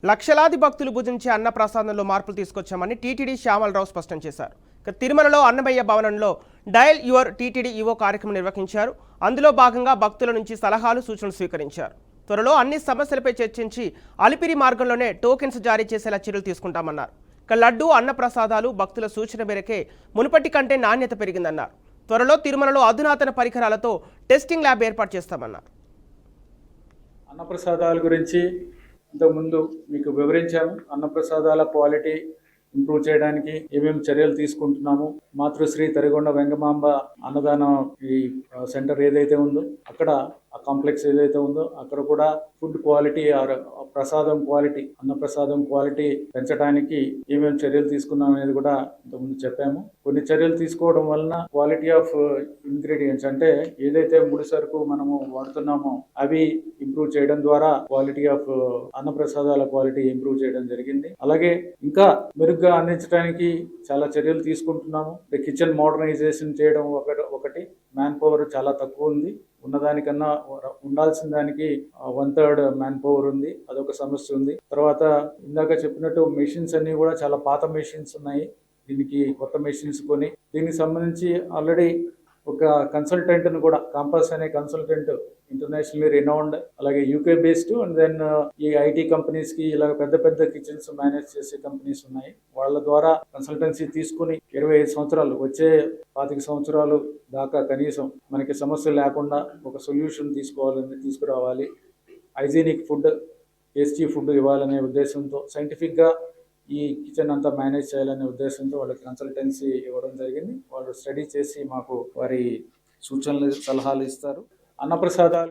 లక్షలాది భక్తులు భుజించే అన్నప్రసాదంలో మార్పులు తీసుకొచ్చామని టీటీడీ శ్యామలరావు స్పష్టం చేశారు. తిరుమలలో అన్నమయ్య భవనంలో డయల్ యువర్ టీటీడీ ఈవో కార్యక్రమం నిర్వహించారు. అందులో భాగంగా భక్తుల నుంచి సలహాలు సూచనలు స్వీకరించారు. త్వరలో అన్ని సమస్యలపై చర్చించి అలిపిరి మార్గంలోనే టోకెన్స్ జారీ చేసేలా చర్యలు తీసుకుంటామన్నారు. లడ్డు అన్నప్రసాదాలు భక్తుల సూచన మేరకే మునుపటి కంటే నాణ్యత పెరిగిందన్నారు. త్వరలో తిరుమలలో అధునాతన పరికరాలతో టెస్టింగ్ ల్యాబ్ ఏర్పాటు చేస్తామన్నారు. అన్నప్రసాదాల గురించి ఇంతకుముందు మీకు వివరించాము. అన్నప్రసాదాల క్వాలిటీ ఇంప్రూవ్ చేయడానికి ఏమేమి చర్యలు తీసుకుంటున్నాము. మాతృశ్రీ తరిగొండ వెంగమాంబ అన్నదానం ఈ సెంటర్ ఏదైతే ఉందో అక్కడ ఆ కాంప్లెక్స్ ఏదైతే ఉందో అక్కడ కూడా ఫుడ్ క్వాలిటీ ప్రసాదం క్వాలిటీ అన్నప్రసాదం క్వాలిటీ పెంచడానికి ఏమేమి చర్యలు తీసుకున్నాం అనేది కూడా ఇంతకుముందు చెప్పాము. కొన్ని చర్యలు తీసుకోవడం వలన క్వాలిటీ ఆఫ్ ఇంగ్రీడియంట్స్ అంటే ఏదైతే ముడి సరుకు మనము వాడుతున్నామో అవి ఇంప్రూవ్ చేయడం ద్వారా క్వాలిటీ ఆఫ్ అన్నప్రసాదాల క్వాలిటీ ఇంప్రూవ్ చేయడం జరిగింది. అలాగే ఇంకా మెరుగ్గా అందించడానికి చాలా చర్యలు తీసుకుంటున్నాము. కిచెన్ మోడర్నైజేషన్ చేయడం ఒకటి. మ్యాన్ పవర్ చాలా తక్కువ ఉంది. ఉన్నదానికన్నా ఉండాల్సిన దానికి 1/3 మ్యాన్ పవర్ ఉంది. అదొక సమస్య ఉంది. తర్వాత ఇందాక చెప్పినట్టు మెషిన్స్ అన్ని కూడా చాలా పాత మెషిన్స్ ఉన్నాయి. దీనికి కొత్త మెషిన్స్ కొని దీనికి సంబంధించి ఆల్రెడీ ఒక కన్సల్టెంట్ను కూడా కాంపస్ అనే కన్సల్టెంట్ ఇంటర్నేషనల్లీ రినౌండ్ అలాగే యూకే బేస్డ్ అండ్ దెన్ ఈ ఐటీ కంపెనీస్కి ఇలా పెద్ద పెద్ద కిచెన్స్ మేనేజ్ చేసే కంపెనీస్ ఉన్నాయి. వాళ్ళ ద్వారా కన్సల్టెన్సీ తీసుకుని 25 సంవత్సరాలు వచ్చే 25 సంవత్సరాలు దాకా కనీసం మనకి సమస్య లేకుండా ఒక సొల్యూషన్ తీసుకురావాలి. హైజీనిక్ ఫుడ్, టేస్టీ ఫుడ్ ఇవ్వాలనే ఉద్దేశంతో సైంటిఫిక్గా ఈ కిచెన్ అంతా మేనేజ్ చేయాలనే ఉద్దేశంతో వాళ్ళకి కన్సల్టెన్సీ ఇవ్వడం జరిగింది. వాళ్ళు స్టడీ చేసి మాకు వారి సూచనలు సలహాలు ఇస్తారు. అన్నప్రసాదాలు